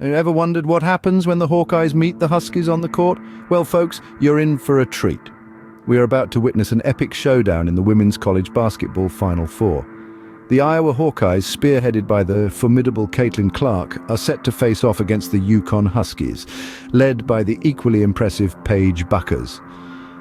You ever wondered what happens when the Hawkeyes meet the Huskies on the court? Well, folks, you're in for a treat. We are about to witness an epic showdown in the women's college basketball Final Four. The Iowa Hawkeyes, spearheaded by the formidable Caitlin Clark, are set to face off against the UConn Huskies, led by the equally impressive Paige Bueckers.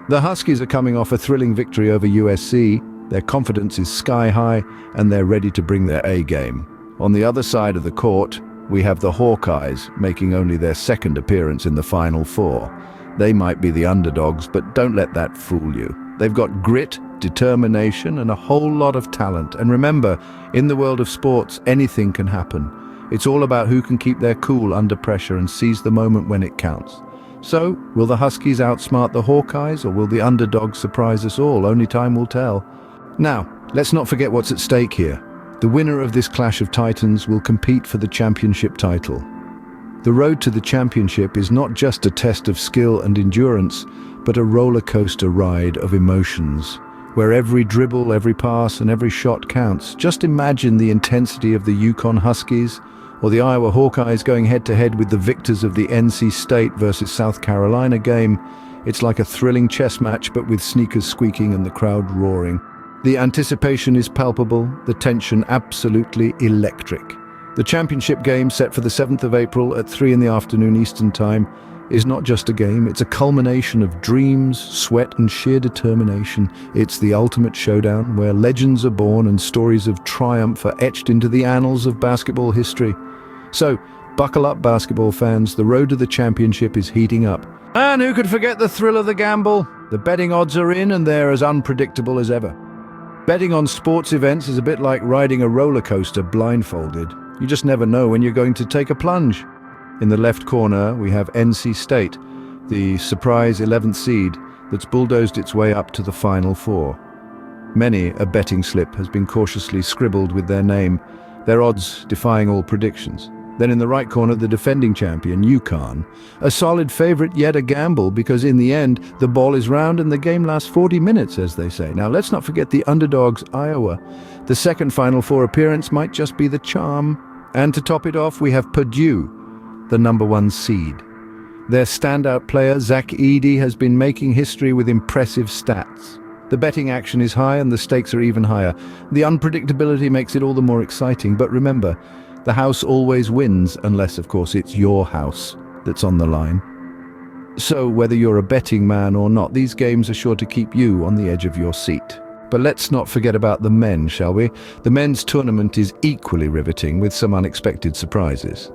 The Huskies are coming off a thrilling victory over USC. Their confidence is sky high, and they're ready to bring their A-game. On the other side of the court, we have the Hawkeyes, making only their second appearance in the Final Four. They might be the underdogs, but don't let that fool you. They've got grit, determination, and a whole lot of talent. And remember, in the world of sports, anything can happen. It's all about who can keep their cool under pressure and seize the moment when it counts. So, will the Huskies outsmart the Hawkeyes, or will the underdogs surprise us all? Only time will tell. Now, let's not forget what's at stake here. The winner of this clash of titans will compete for the championship title. The road to the championship is not just a test of skill and endurance, but a roller coaster ride of emotions, where every dribble, every pass, and every shot counts. Just imagine the intensity of the UConn Huskies or the Iowa Hawkeyes going head-to-head with the victors of the NC State versus South Carolina game. It's like a thrilling chess match, but with sneakers squeaking and the crowd roaring. The anticipation is palpable, the tension absolutely electric. The championship game, set for the 7th of April at 3 p.m. Eastern Time, is not just a game, it's a culmination of dreams, sweat, and sheer determination. It's the ultimate showdown where legends are born and stories of triumph are etched into the annals of basketball history. So, buckle up, basketball fans, the road to the championship is heating up. And who could forget the thrill of the gamble? The betting odds are in, and they're as unpredictable as ever. Betting on sports events is a bit like riding a roller coaster blindfolded. You just never know when you're going to take a plunge. In the left corner, we have NC State, the surprise 11th seed that's bulldozed its way up to the Final Four. Many a betting slip has been cautiously scribbled with their name, their odds defying all predictions. Then in the right corner, the defending champion, UConn. A solid favorite, yet a gamble, because in the end, the ball is round and the game lasts 40 minutes, as they say. Now, let's not forget the underdogs, Iowa. The second Final Four appearance might just be the charm. And to top it off, we have Purdue, the #1 seed. Their standout player, Zach Edey, has been making history with impressive stats. The betting action is high and the stakes are even higher. The unpredictability makes it all the more exciting, but remember, the house always wins, unless, of course, it's your house that's on the line. So, whether you're a betting man or not, these games are sure to keep you on the edge of your seat. But let's not forget about the men, shall we? The men's tournament is equally riveting, with some unexpected surprises.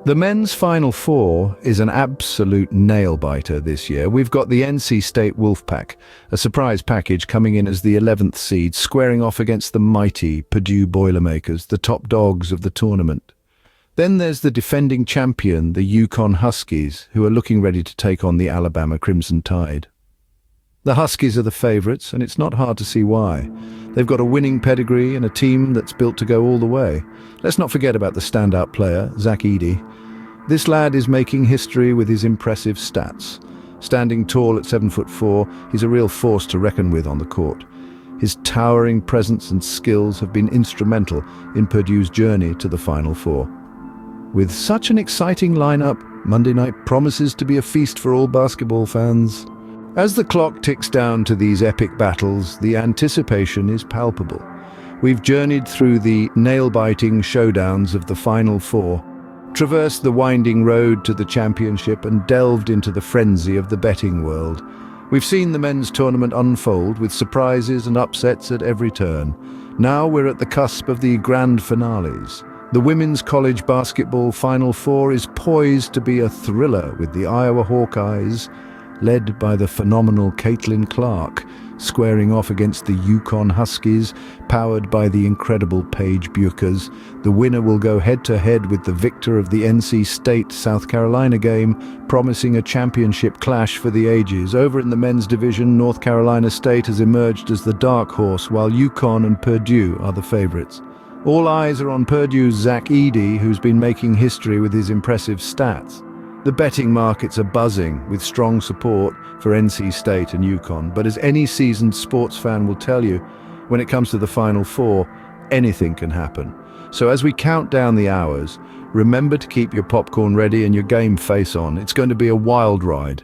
The men's Final Four is an absolute nail-biter this year. We've got the NC State Wolfpack, a surprise package coming in as the 11th seed, squaring off against the mighty Purdue Boilermakers, the top dogs of the tournament. Then there's the defending champion, the UConn Huskies, who are looking ready to take on the Alabama Crimson Tide. The Huskies are the favorites, and it's not hard to see why. They've got a winning pedigree and a team that's built to go all the way. Let's not forget about the standout player, Zach Edey. This lad is making history with his impressive stats. Standing tall at 7'4", he's a real force to reckon with on the court. His towering presence and skills have been instrumental in Purdue's journey to the Final Four. With such an exciting lineup, Monday night promises to be a feast for all basketball fans. As the clock ticks down to these epic battles, the anticipation is palpable. We've journeyed through the nail-biting showdowns of the Final Four, traversed the winding road to the championship, and delved into the frenzy of the betting world. We've seen the men's tournament unfold with surprises and upsets at every turn. Now we're at the cusp of the grand finales. The women's college basketball Final Four is poised to be a thriller, with the Iowa Hawkeyes, led by the phenomenal Caitlin Clark, squaring off against the UConn Huskies, powered by the incredible Paige Bueckers. The winner will go head-to-head with the victor of the NC State-South Carolina game, promising a championship clash for the ages. Over in the men's division, North Carolina State has emerged as the dark horse, while UConn and Purdue are the favorites. All eyes are on Purdue's Zach Edey, who's been making history with his impressive stats. The betting markets are buzzing with strong support for NC State and UConn, but as any seasoned sports fan will tell you, when it comes to the Final Four, anything can happen. So as we count down the hours, remember to keep your popcorn ready and your game face on. It's going to be a wild ride.